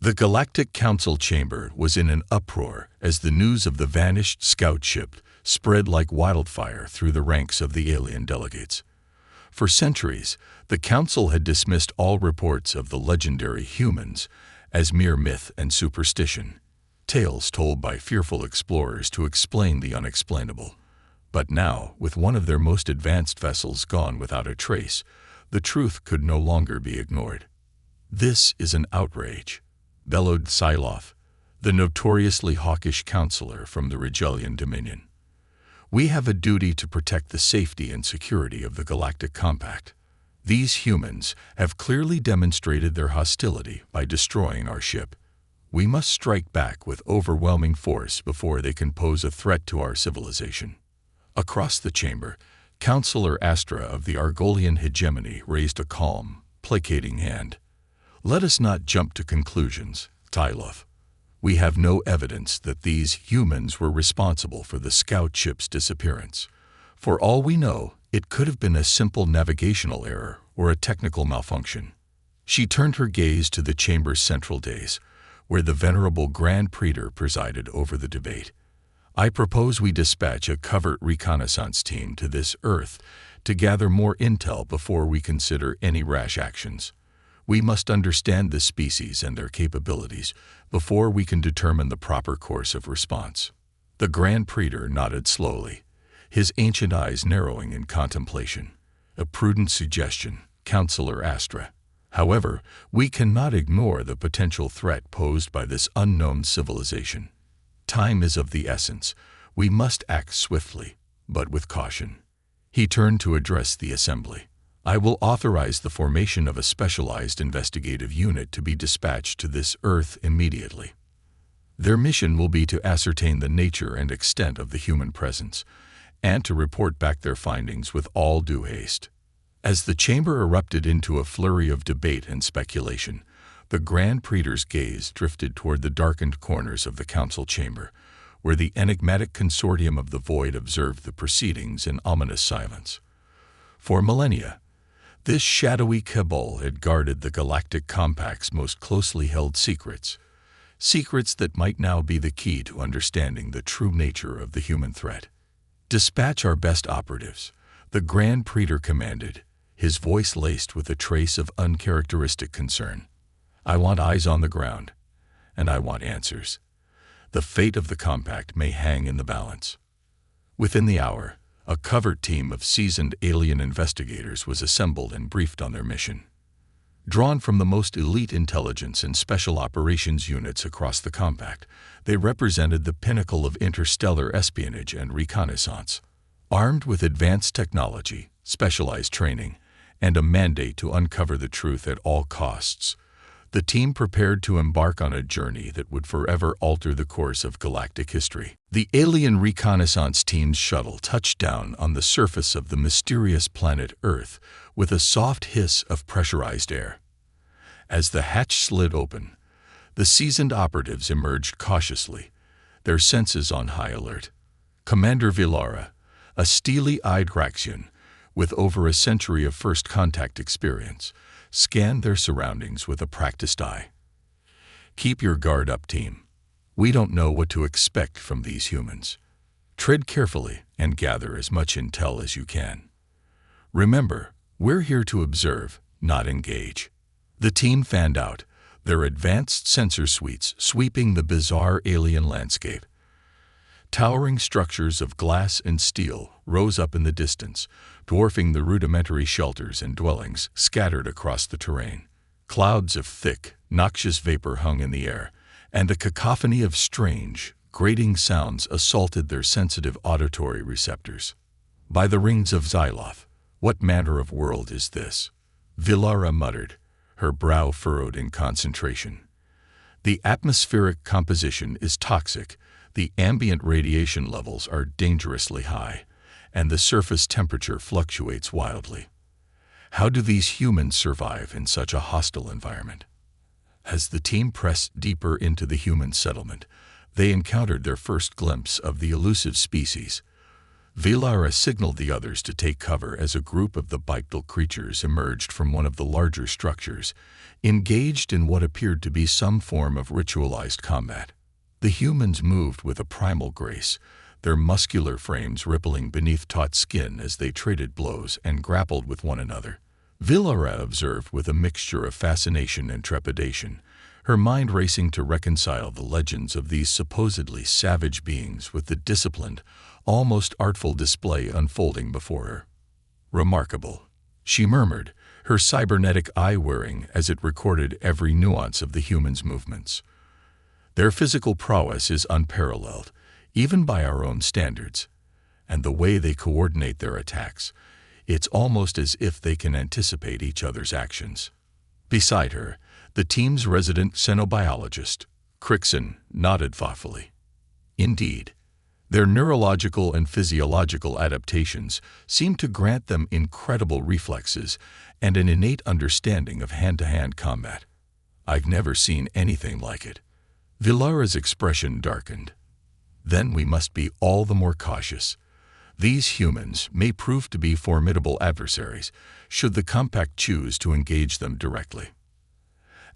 The Galactic Council chamber was in an uproar as the news of the vanished scout ship spread like wildfire through the ranks of the alien delegates. For centuries, the Council had dismissed all reports of the legendary humans as mere myth and superstition, tales told by fearful explorers to explain the unexplainable. But now, with one of their most advanced vessels gone without a trace, the truth could no longer be ignored. "This is an outrage," bellowed Siloth, the notoriously hawkish counselor from the Rigelian Dominion. "We have a duty to protect the safety and security of the Galactic Compact. These humans have clearly demonstrated their hostility by destroying our ship. We must strike back with overwhelming force before they can pose a threat to our civilization." Across the chamber, Counselor Astra of the Argolian hegemony raised a calm, placating hand. "Let us not jump to conclusions, Tyloth. We have no evidence that these humans were responsible for the scout ship's disappearance. For all we know, it could have been a simple navigational error or a technical malfunction." She turned her gaze to the chamber's central dais, where the venerable Grand Praetor presided over the debate. "I propose we dispatch a covert reconnaissance team to this Earth to gather more intel before we consider any rash actions. We must understand the species and their capabilities before we can determine the proper course of response." The Grand Praetor nodded slowly, his ancient eyes narrowing in contemplation. "A prudent suggestion, Counselor Astra. However, we cannot ignore the potential threat posed by this unknown civilization. Time is of the essence. We must act swiftly, but with caution." He turned to address the assembly. "I will authorize the formation of a specialized investigative unit to be dispatched to this Earth immediately. Their mission will be to ascertain the nature and extent of the human presence, and to report back their findings with all due haste." As the chamber erupted into a flurry of debate and speculation, the Grand Praetor's gaze drifted toward the darkened corners of the council chamber, where the enigmatic consortium of the Void observed the proceedings in ominous silence. For millennia, this shadowy cabal had guarded the Galactic Compact's most closely held secrets, secrets that might now be the key to understanding the true nature of the human threat. "Dispatch our best operatives," the Grand Praetor commanded, his voice laced with a trace of uncharacteristic concern. "I want eyes on the ground, and I want answers. The fate of the Compact may hang in the balance." Within the hour, a covert team of seasoned alien investigators was assembled and briefed on their mission. Drawn from the most elite intelligence and special operations units across the Compact, they represented the pinnacle of interstellar espionage and reconnaissance. Armed with advanced technology, specialized training, and a mandate to uncover the truth at all costs, the team prepared to embark on a journey that would forever alter the course of galactic history. The alien reconnaissance team's shuttle touched down on the surface of the mysterious planet Earth with a soft hiss of pressurized air. As the hatch slid open, the seasoned operatives emerged cautiously, their senses on high alert. Commander Villara, a steely-eyed Raxian with over a century of first contact experience, scanned their surroundings with a practiced eye. "Keep your guard up, team. We don't know what to expect from these humans. Tread carefully and gather as much intel as you can. Remember, we're here to observe, not engage." The team fanned out, their advanced sensor suites sweeping the bizarre alien landscape. Towering structures of glass and steel rose up in the distance, dwarfing the rudimentary shelters and dwellings scattered across the terrain. Clouds of thick, noxious vapor hung in the air, and a cacophony of strange, grating sounds assaulted their sensitive auditory receptors. "By the rings of Xyloth, what manner of world is this?" Villara muttered, her brow furrowed in concentration. "The atmospheric composition is toxic, the ambient radiation levels are dangerously high, and the surface temperature fluctuates wildly. How do these humans survive in such a hostile environment?" As the team pressed deeper into the human settlement, they encountered their first glimpse of the elusive species, Vilara signaled the others to take cover as a group of the bipedal creatures emerged from one of the larger structures, engaged in what appeared to be some form of ritualized combat. The humans moved with a primal grace, their muscular frames rippling beneath taut skin as they traded blows and grappled with one another. Vilara observed with a mixture of fascination and trepidation, her mind racing to reconcile the legends of these supposedly savage beings with the disciplined, almost artful display unfolding before her. "Remarkable," she murmured, her cybernetic eye whirring as it recorded every nuance of the humans' movements. "Their physical prowess is unparalleled, even by our own standards, and the way they coordinate their attacks, it's almost as if they can anticipate each other's actions." Beside her, the team's resident xenobiologist, Crixon, nodded thoughtfully. Indeed, their neurological and physiological adaptations seem to grant them incredible reflexes and an innate understanding of hand-to-hand combat. "I've never seen anything like it." Vilara's expression darkened. "Then we must be all the more cautious. These humans may prove to be formidable adversaries, should the Compact choose to engage them directly."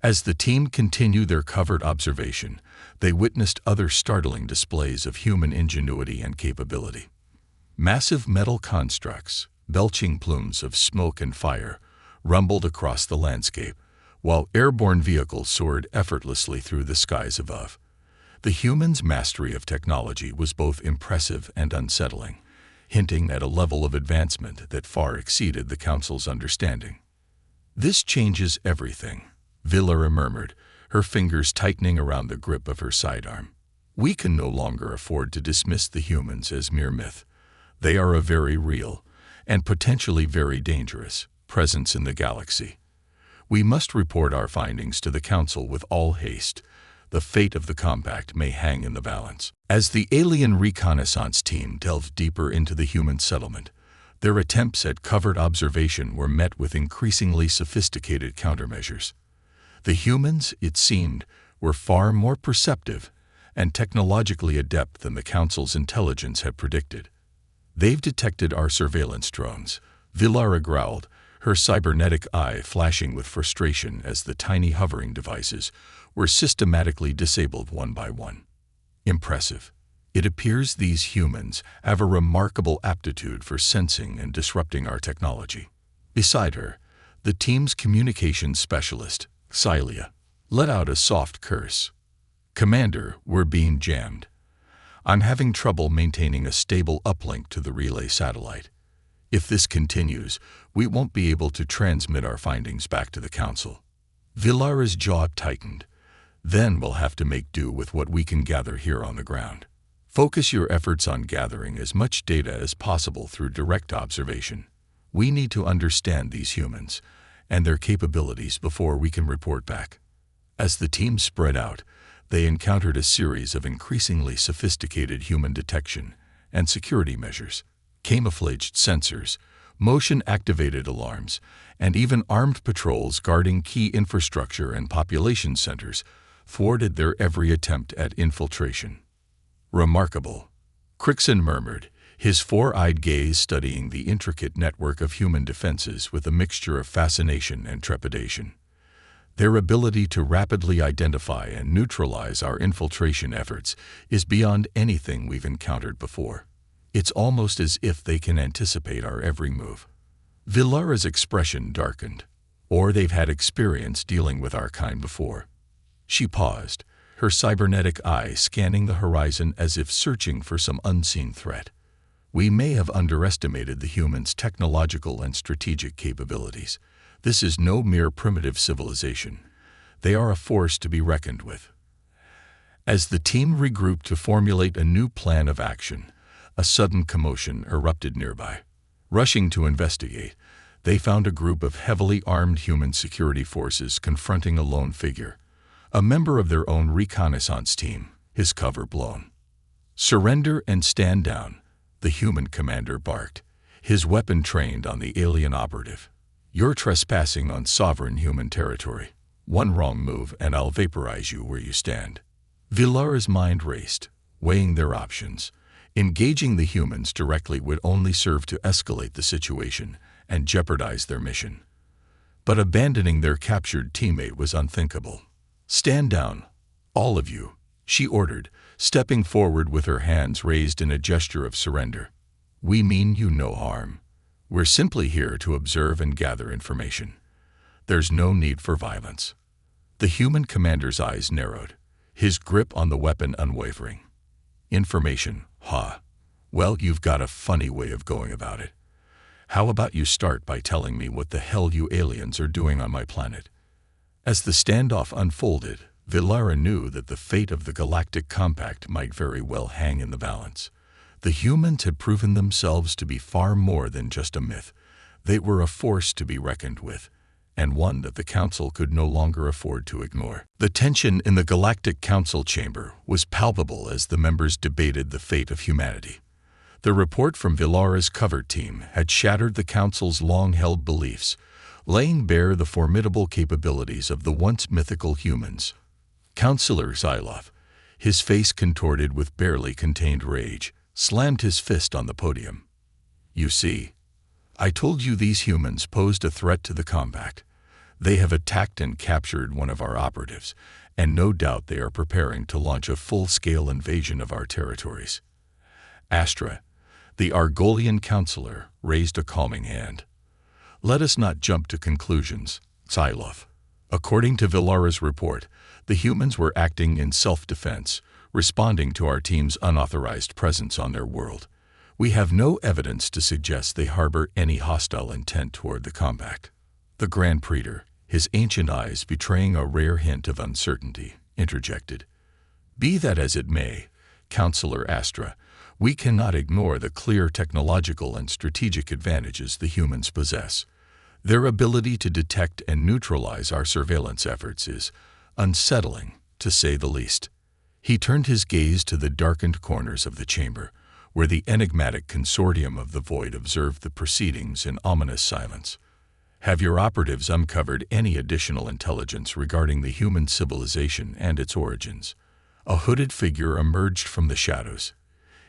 As the team continued their covert observation, they witnessed other startling displays of human ingenuity and capability. Massive metal constructs, belching plumes of smoke and fire, rumbled across the landscape, while airborne vehicles soared effortlessly through the skies above. The humans' mastery of technology was both impressive and unsettling, hinting at a level of advancement that far exceeded the Council's understanding. "This changes everything," Vilara murmured, her fingers tightening around the grip of her sidearm. "We can no longer afford to dismiss the humans as mere myth. They are a very real, and potentially very dangerous, presence in the galaxy. We must report our findings to the Council with all haste. The fate of the Compact may hang in the balance." As the alien reconnaissance team delved deeper into the human settlement, their attempts at covert observation were met with increasingly sophisticated countermeasures. The humans, it seemed, were far more perceptive and technologically adept than the Council's intelligence had predicted. "They've detected our surveillance drones," Vilara growled, her cybernetic eye flashing with frustration as the tiny hovering devices were systematically disabled one by one. "Impressive. It appears these humans have a remarkable aptitude for sensing and disrupting our technology." Beside her, the team's communications specialist, Celia, let out a soft curse. "Commander, we're being jammed. I'm having trouble maintaining a stable uplink to the relay satellite. If this continues, we won't be able to transmit our findings back to the Council." Vilara's jaw tightened. "Then we'll have to make do with what we can gather here on the ground. Focus your efforts on gathering as much data as possible through direct observation. We need to understand these humans and their capabilities before we can report back." As the team spread out, they encountered a series of increasingly sophisticated human detection and security measures. Camouflaged sensors, motion-activated alarms, and even armed patrols guarding key infrastructure and population centers thwarted their every attempt at infiltration. "Remarkable," Crixon murmured, his four-eyed gaze studying the intricate network of human defenses with a mixture of fascination and trepidation. "Their ability to rapidly identify and neutralize our infiltration efforts is beyond anything we've encountered before. It's almost as if they can anticipate our every move." Vilara's expression darkened. "Or they've had experience dealing with our kind before." She paused, her cybernetic eye scanning the horizon as if searching for some unseen threat. "We may have underestimated the humans' technological and strategic capabilities. This is no mere primitive civilization. They are a force to be reckoned with." As the team regrouped to formulate a new plan of action, a sudden commotion erupted nearby. Rushing to investigate, they found a group of heavily armed human security forces confronting a lone figure, a member of their own reconnaissance team, his cover blown. "Surrender and stand down," the human commander barked, his weapon trained on the alien operative. "You're trespassing on sovereign human territory. One wrong move and I'll vaporize you where you stand." Vilara's mind raced, weighing their options. Engaging the humans directly would only serve to escalate the situation and jeopardize their mission. But abandoning their captured teammate was unthinkable. "Stand down, all of you," she ordered, stepping forward with her hands raised in a gesture of surrender. "We mean you no harm. We're simply here to observe and gather information. There's no need for violence." The human commander's eyes narrowed, his grip on the weapon unwavering. "Information, huh? Well, you've got a funny way of going about it. How about you start by telling me what the hell you aliens are doing on my planet?" As the standoff unfolded, Vilara knew that the fate of the Galactic Compact might very well hang in the balance. The humans had proven themselves to be far more than just a myth. They were a force to be reckoned with, and one that the Council could no longer afford to ignore. The tension in the Galactic Council chamber was palpable as the members debated the fate of humanity. The report from Vilara's cover team had shattered the Council's long-held beliefs, laying bare the formidable capabilities of the once mythical humans. Councillor Xylov, his face contorted with barely contained rage, slammed his fist on the podium. "You see, I told you these humans posed a threat to the Compact. They have attacked and captured one of our operatives, and no doubt they are preparing to launch a full-scale invasion of our territories." Astra, the Argolian councillor, raised a calming hand. "Let us not jump to conclusions, Xylov. According to Vilara's report, the humans were acting in self-defense, responding to our team's unauthorized presence on their world. We have no evidence to suggest they harbor any hostile intent toward the Compact." The Grand Praetor, his ancient eyes betraying a rare hint of uncertainty, interjected. "Be that as it may, Councillor Astra, we cannot ignore the clear technological and strategic advantages the humans possess. Their ability to detect and neutralize our surveillance efforts is unsettling, to say the least." He turned his gaze to the darkened corners of the chamber, where the enigmatic consortium of the Void observed the proceedings in ominous silence. "Have your operatives uncovered any additional intelligence regarding the human civilization and its origins?" A hooded figure emerged from the shadows,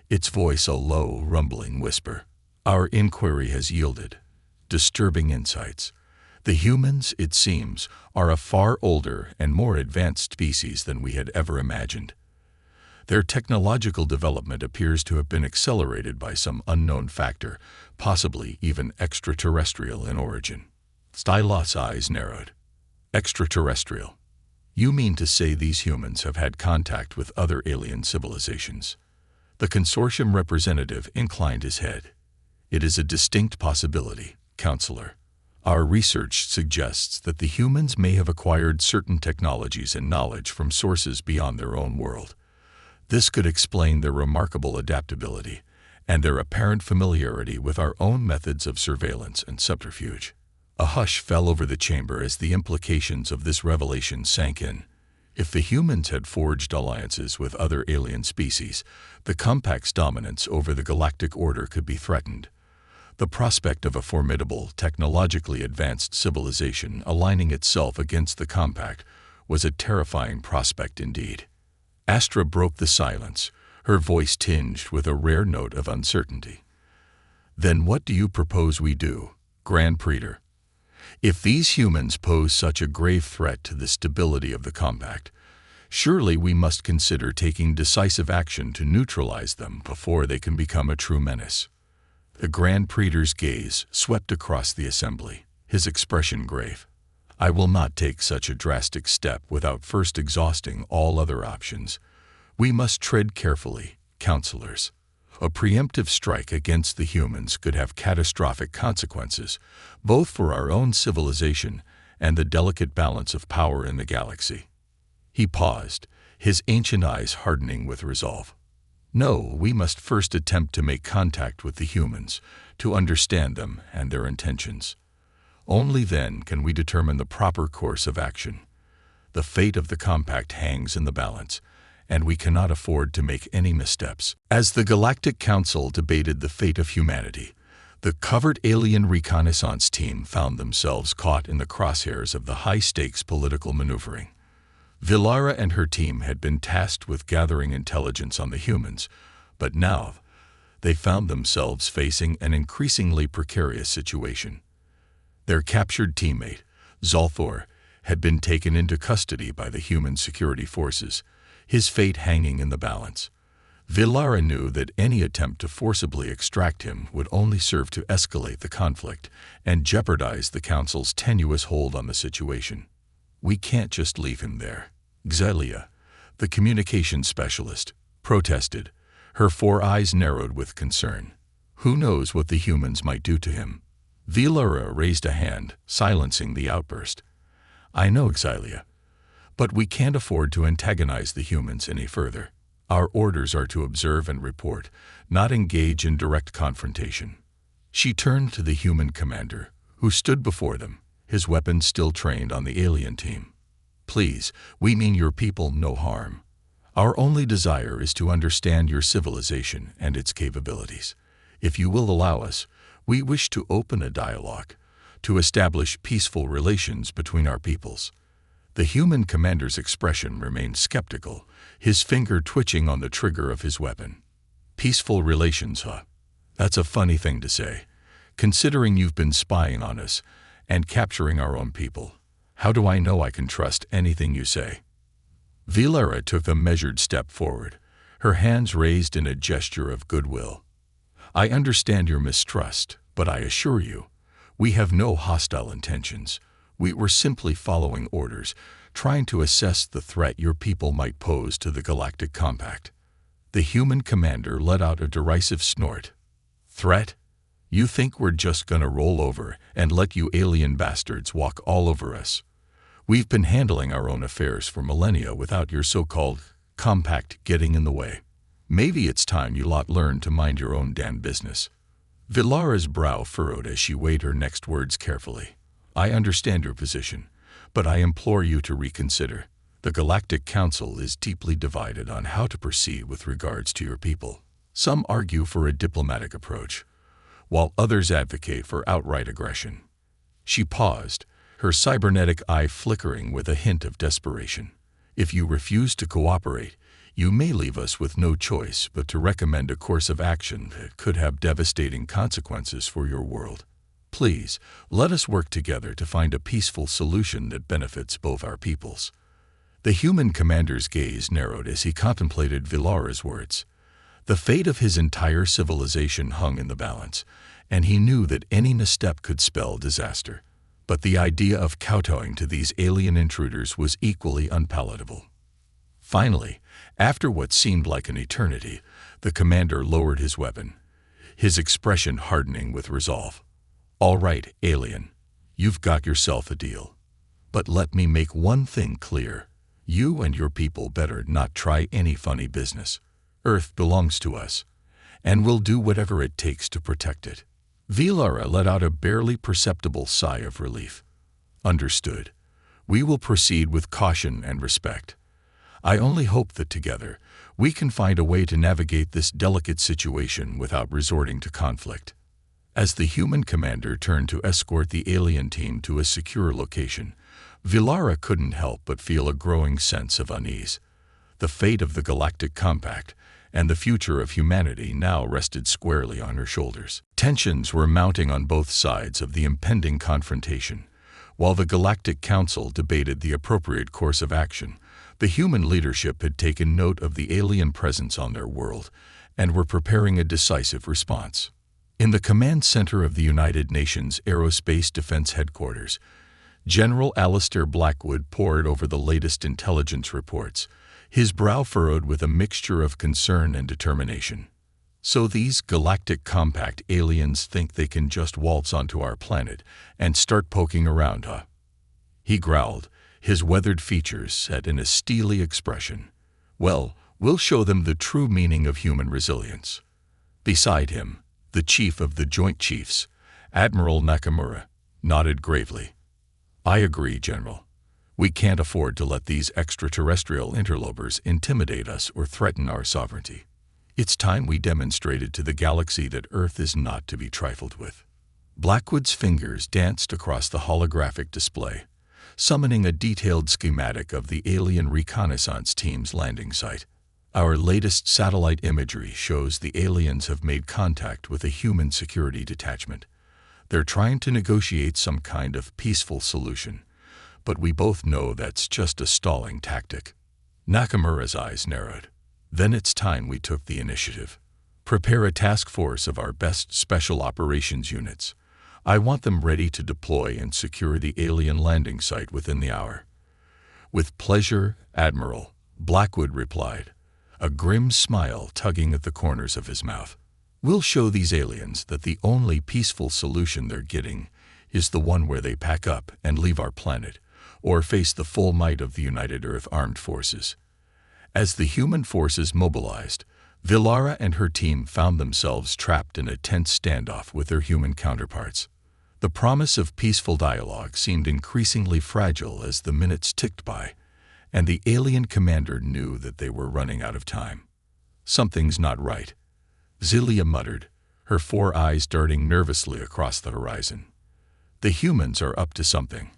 its voice a low, rumbling whisper. "Our inquiry has yielded disturbing insights. The humans, it seems, are a far older and more advanced species than we had ever imagined. Their technological development appears to have been accelerated by some unknown factor, possibly even extraterrestrial in origin." Stylos' eyes narrowed. "Extraterrestrial? You mean to say these humans have had contact with other alien civilizations?" The consortium representative inclined his head. "It is a distinct possibility, Counselor. Our research suggests that the humans may have acquired certain technologies and knowledge from sources beyond their own world. This could explain their remarkable adaptability and their apparent familiarity with our own methods of surveillance and subterfuge." A hush fell over the chamber as the implications of this revelation sank in. If the humans had forged alliances with other alien species, the Compact's dominance over the galactic order could be threatened. The prospect of a formidable, technologically advanced civilization aligning itself against the Compact was a terrifying prospect indeed. Astra broke the silence, her voice tinged with a rare note of uncertainty. "Then what do you propose we do, Grand Praetor? If these humans pose such a grave threat to the stability of the Compact, surely we must consider taking decisive action to neutralize them before they can become a true menace." The Grand Praetor's gaze swept across the assembly, his expression grave. "I will not take such a drastic step without first exhausting all other options. We must tread carefully, counselors. A preemptive strike against the humans could have catastrophic consequences, both for our own civilization and the delicate balance of power in the galaxy." He paused, his ancient eyes hardening with resolve. "No, we must first attempt to make contact with the humans, to understand them and their intentions. Only then can we determine the proper course of action. The fate of the Compact hangs in the balance, and we cannot afford to make any missteps." As the Galactic Council debated the fate of humanity, the covert alien reconnaissance team found themselves caught in the crosshairs of the high-stakes political maneuvering. Vilara and her team had been tasked with gathering intelligence on the humans, but now they found themselves facing an increasingly precarious situation. Their captured teammate, Zolthor, had been taken into custody by the human security forces, his fate hanging in the balance. Vilara knew that any attempt to forcibly extract him would only serve to escalate the conflict and jeopardize the Council's tenuous hold on the situation. "We can't just leave him there," Xelia, the communications specialist, protested, her 4 eyes narrowed with concern. "Who knows what the humans might do to him?" Vilara raised a hand, silencing the outburst. "I know, Xelia, but we can't afford to antagonize the humans any further. Our orders are to observe and report, not engage in direct confrontation." She turned to the human commander, who stood before them, his weapons still trained on the alien team. "Please, we mean your people no harm. Our only desire is to understand your civilization and its capabilities. If you will allow us, we wish to open a dialogue, to establish peaceful relations between our peoples." The human commander's expression remained skeptical, his finger twitching on the trigger of his weapon. "Peaceful relations, huh? That's a funny thing to say, considering you've been spying on us and capturing our own people. How do I know I can trust anything you say?" Vilara took a measured step forward, her hands raised in a gesture of goodwill. "I understand your mistrust, but I assure you, we have no hostile intentions. We were simply following orders, trying to assess the threat your people might pose to the Galactic Compact." The human commander let out a derisive snort. "Threat? You think we're just gonna roll over and let you alien bastards walk all over us? We've been handling our own affairs for millennia without your so-called compact getting in the way. Maybe it's time you lot learn to mind your own damn business." Vilara's brow furrowed as she weighed her next words carefully. "I understand your position, but I implore you to reconsider. The Galactic Council is deeply divided on how to proceed with regards to your people. Some argue for a diplomatic approach, while others advocate for outright aggression." She paused, her cybernetic eye flickering with a hint of desperation. "If you refuse to cooperate, you may leave us with no choice but to recommend a course of action that could have devastating consequences for your world. Please, let us work together to find a peaceful solution that benefits both our peoples." The human commander's gaze narrowed as he contemplated Vilara's words. The fate of his entire civilization hung in the balance, and he knew that any misstep could spell disaster. But the idea of kowtowing to these alien intruders was equally unpalatable. Finally, after what seemed like an eternity, the commander lowered his weapon, his expression hardening with resolve. "All right, alien, you've got yourself a deal. But let me make one thing clear. You and your people better not try any funny business. Earth belongs to us, and we'll do whatever it takes to protect it." Vilara let out a barely perceptible sigh of relief. "Understood. We will proceed with caution and respect. I only hope that together we can find a way to navigate this delicate situation without resorting to conflict." As the human commander turned to escort the alien team to a secure location, Vilara couldn't help but feel a growing sense of unease. The fate of the Galactic Compact and the future of humanity now rested squarely on her shoulders. Tensions were mounting on both sides of the impending confrontation. While the Galactic Council debated the appropriate course of action, the human leadership had taken note of the alien presence on their world and were preparing a decisive response. In the command center of the United Nations Aerospace Defense Headquarters, General Alistair Blackwood pored over the latest intelligence reports, his brow furrowed with a mixture of concern and determination. "So these Galactic Compact aliens think they can just waltz onto our planet and start poking around, huh?" He growled, his weathered features set in a steely expression. "Well, we'll show them the true meaning of human resilience." Beside him, the chief of the Joint Chiefs, Admiral Nakamura, nodded gravely. "I agree, General. We can't afford to let these extraterrestrial interlopers intimidate us or threaten our sovereignty. It's time we demonstrated to the galaxy that Earth is not to be trifled with." Blackwood's fingers danced across the holographic display, summoning a detailed schematic of the alien reconnaissance team's landing site. Our latest satellite imagery shows the aliens have made contact with a human security detachment. They're trying to negotiate some kind of peaceful solution, but we both know that's just a stalling tactic. Nakamura's eyes narrowed. Then it's time we took the initiative. Prepare a task force of our best special operations units. I want them ready to deploy and secure the alien landing site within the hour. With pleasure, Admiral, Blackwood replied, a grim smile tugging at the corners of his mouth. We'll show these aliens that the only peaceful solution they're getting is the one where they pack up and leave our planet, or face the full might of the United Earth Armed Forces. As the human forces mobilized, Villara and her team found themselves trapped in a tense standoff with their human counterparts. The promise of peaceful dialogue seemed increasingly fragile as the minutes ticked by, and the alien commander knew that they were running out of time. Something's not right, Zelia muttered, her 4 eyes darting nervously across the horizon. The humans are up to something.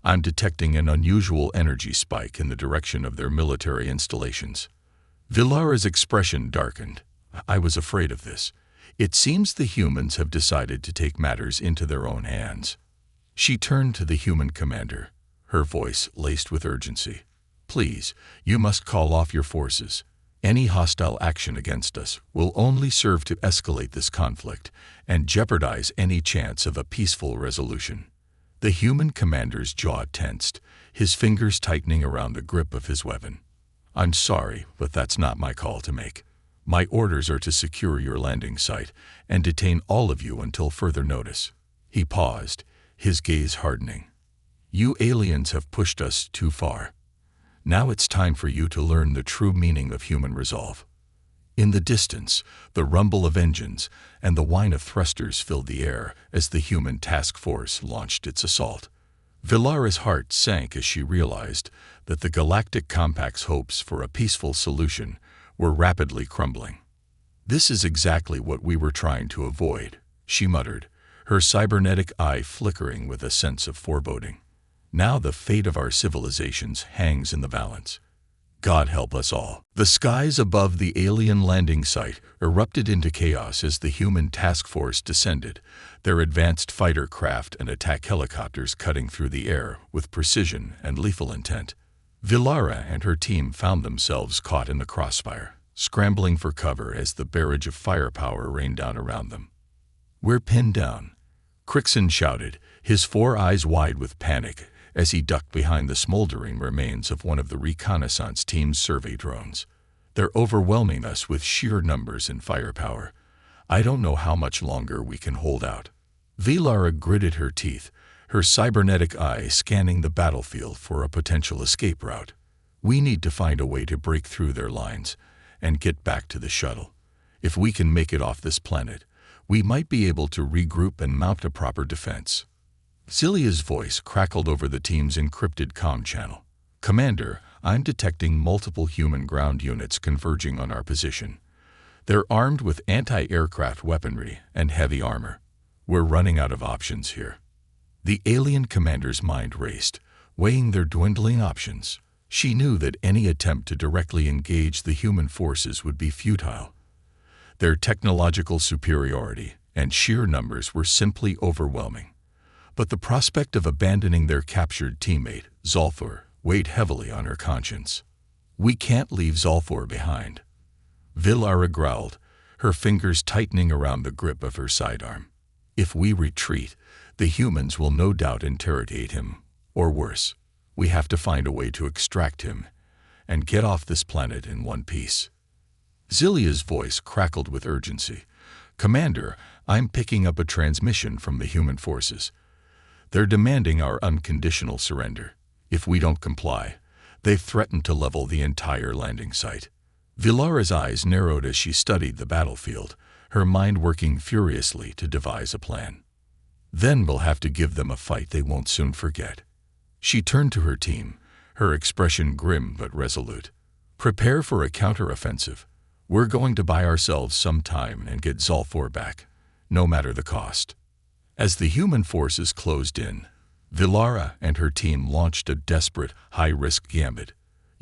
I'm detecting an unusual energy spike in the direction of their military installations. Villara's expression darkened. I was afraid of this. It seems the humans have decided to take matters into their own hands. She turned to the human commander, her voice laced with urgency. Please, you must call off your forces. Any hostile action against us will only serve to escalate this conflict and jeopardize any chance of a peaceful resolution. The human commander's jaw tensed, his fingers tightening around the grip of his weapon. I'm sorry, but that's not my call to make. My orders are to secure your landing site and detain all of you until further notice. He paused, his gaze hardening. You aliens have pushed us too far. Now it's time for you to learn the true meaning of human resolve. In the distance, the rumble of engines and the whine of thrusters filled the air as the human task force launched its assault. Villara's heart sank as she realized that the Galactic Compact's hopes for a peaceful solution were rapidly crumbling. This is exactly what we were trying to avoid, she muttered, her cybernetic eye flickering with a sense of foreboding. Now the fate of our civilizations hangs in the balance. God help us all. The skies above the alien landing site erupted into chaos as the human task force descended, their advanced fighter craft and attack helicopters cutting through the air with precision and lethal intent. Villara and her team found themselves caught in the crossfire, scrambling for cover as the barrage of firepower rained down around them. We're pinned down, Crixon shouted, his 4 eyes wide with panic as he ducked behind the smoldering remains of one of the reconnaissance team's survey drones. They're overwhelming us with sheer numbers and firepower. I don't know how much longer we can hold out. Villara gritted her teeth, her cybernetic eye scanning the battlefield for a potential escape route. We need to find a way to break through their lines and get back to the shuttle. If we can make it off this planet, we might be able to regroup and mount a proper defense. Zelia's voice crackled over the team's encrypted comm channel. Commander, I'm detecting multiple human ground units converging on our position. They're armed with anti-aircraft weaponry and heavy armor. We're running out of options here. The alien commander's mind raced, weighing their dwindling options. She knew that any attempt to directly engage the human forces would be futile. Their technological superiority and sheer numbers were simply overwhelming. But the prospect of abandoning their captured teammate, Zolthor, weighed heavily on her conscience. We can't leave Zolthor behind. Villara growled, her fingers tightening around the grip of her sidearm. If we retreat, the humans will no doubt interrogate him, or worse, we have to find a way to extract him and get off this planet in one piece. Zelia's voice crackled with urgency. Commander, I'm picking up a transmission from the human forces. They're demanding our unconditional surrender. If we don't comply, they've threatened to level the entire landing site. Villara's eyes narrowed as she studied the battlefield, her mind working furiously to devise a plan. Then we'll have to give them a fight they won't soon forget. She turned to her team, her expression grim but resolute. Prepare for a counteroffensive. We're going to buy ourselves some time and get Zolthor back, no matter the cost. As the human forces closed in, Villara and her team launched a desperate, high-risk gambit.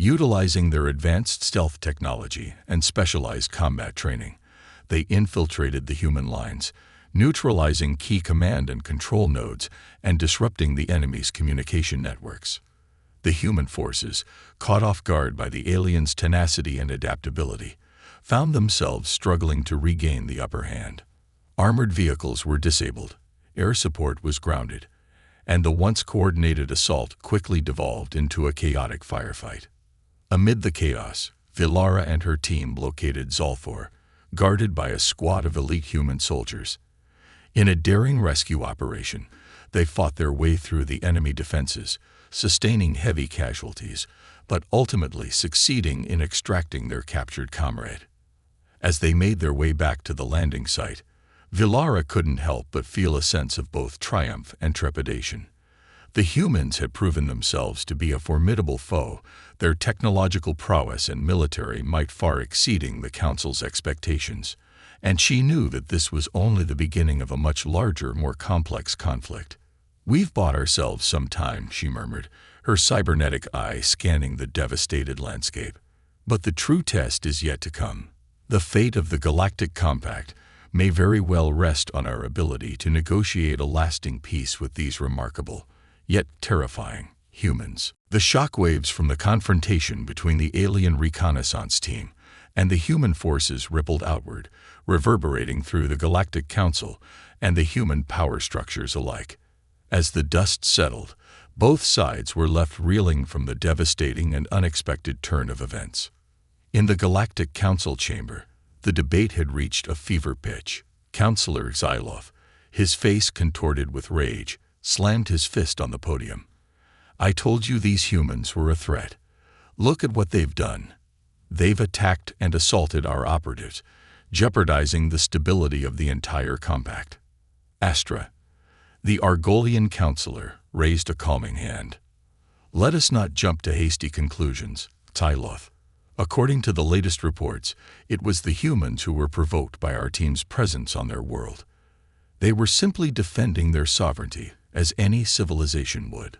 Utilizing their advanced stealth technology and specialized combat training, they infiltrated the human lines, neutralizing key command and control nodes and disrupting the enemy's communication networks. The human forces, caught off guard by the aliens' tenacity and adaptability, found themselves struggling to regain the upper hand. Armored vehicles were disabled, air support was grounded, and the once coordinated assault quickly devolved into a chaotic firefight. Amid the chaos, Vilara and her team located Zolfor, guarded by a squad of elite human soldiers. In a daring rescue operation, they fought their way through the enemy defenses, sustaining heavy casualties, but ultimately succeeding in extracting their captured comrade. As they made their way back to the landing site, Vilara couldn't help but feel a sense of both triumph and trepidation. The humans had proven themselves to be a formidable foe, their technological prowess and military might far exceeding the Council's expectations, and she knew that this was only the beginning of a much larger, more complex conflict. "We've bought ourselves some time," she murmured, her cybernetic eye scanning the devastated landscape. "But the true test is yet to come. The fate of the Galactic Compact may very well rest on our ability to negotiate a lasting peace with these remarkable, yet terrifying, humans." The shockwaves from the confrontation between the alien reconnaissance team and the human forces rippled outward, reverberating through the Galactic Council and the human power structures alike. As the dust settled, both sides were left reeling from the devastating and unexpected turn of events. In the Galactic Council chamber, the debate had reached a fever pitch. Councillor Xylov, his face contorted with rage, slammed his fist on the podium. "I told you these humans were a threat. Look at what they've done. They've attacked and assaulted our operatives, jeopardizing the stability of the entire compact." Astra, the Argolian councillor, raised a calming hand. "Let us not jump to hasty conclusions, Tyloth. According to the latest reports, it was the humans who were provoked by our team's presence on their world. They were simply defending their sovereignty, as any civilization would."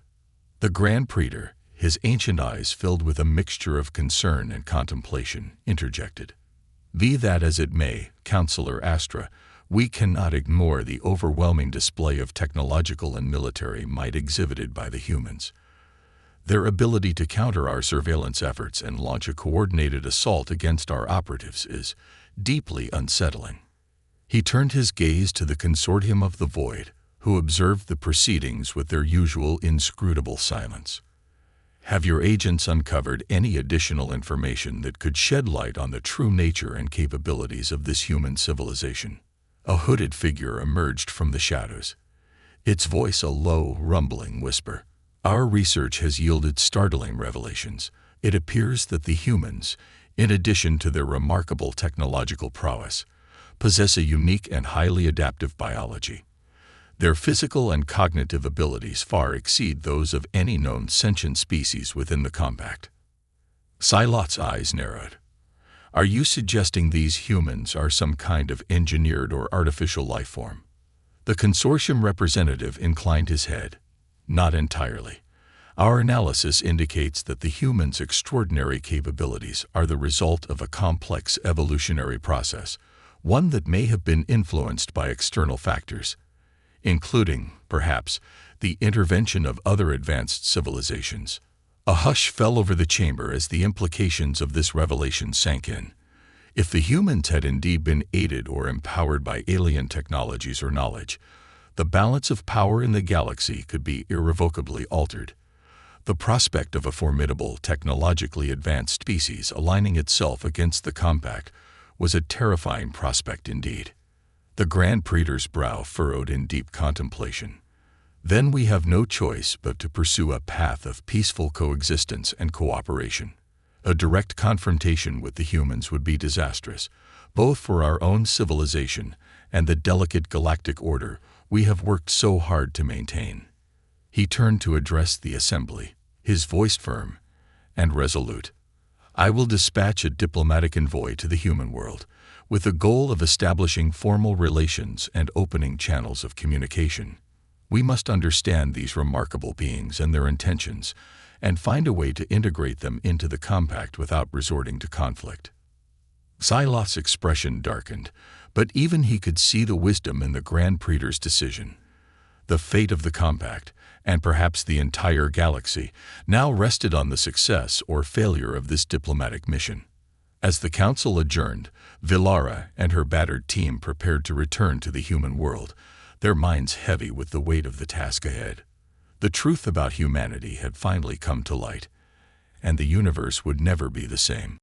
The Grand Praetor, his ancient eyes filled with a mixture of concern and contemplation, interjected. "Be that as it may, Councillor Astra, we cannot ignore the overwhelming display of technological and military might exhibited by the humans. Their ability to counter our surveillance efforts and launch a coordinated assault against our operatives is deeply unsettling." He turned his gaze to the consortium of the Void, who observed the proceedings with their usual inscrutable silence. "Have your agents uncovered any additional information that could shed light on the true nature and capabilities of this human civilization?" A hooded figure emerged from the shadows, its voice a low, rumbling whisper. "Our research has yielded startling revelations. It appears that the humans, in addition to their remarkable technological prowess, possess a unique and highly adaptive biology. Their physical and cognitive abilities far exceed those of any known sentient species within the compact." Silot's eyes narrowed. "Are you suggesting these humans are some kind of engineered or artificial life form?" The consortium representative inclined his head. "Not entirely. Our analysis indicates that the humans' extraordinary capabilities are the result of a complex evolutionary process, one that may have been influenced by external factors, including, perhaps, the intervention of other advanced civilizations." A hush fell over the chamber as the implications of this revelation sank in. If the humans had indeed been aided or empowered by alien technologies or knowledge, the balance of power in the galaxy could be irrevocably altered. The prospect of a formidable, technologically advanced species aligning itself against the compact was a terrifying prospect indeed. The Grand Praetor's brow furrowed in deep contemplation. "Then we have no choice but to pursue a path of peaceful coexistence and cooperation. A direct confrontation with the humans would be disastrous, both for our own civilization and the delicate galactic order we have worked so hard to maintain." He turned to address the assembly, his voice firm and resolute. "I will dispatch a diplomatic envoy to the human world, with the goal of establishing formal relations and opening channels of communication. We must understand these remarkable beings and their intentions, and find a way to integrate them into the compact without resorting to conflict. Psylocke's expression darkened, but even he could see the wisdom in the Grand Praetor's decision. The fate of the compact, and perhaps the entire galaxy, now rested on the success or failure of this diplomatic mission. As the council adjourned, Villara and her battered team prepared to return to the human world, their minds heavy with the weight of the task ahead. The truth about humanity had finally come to light, and the universe would never be the same.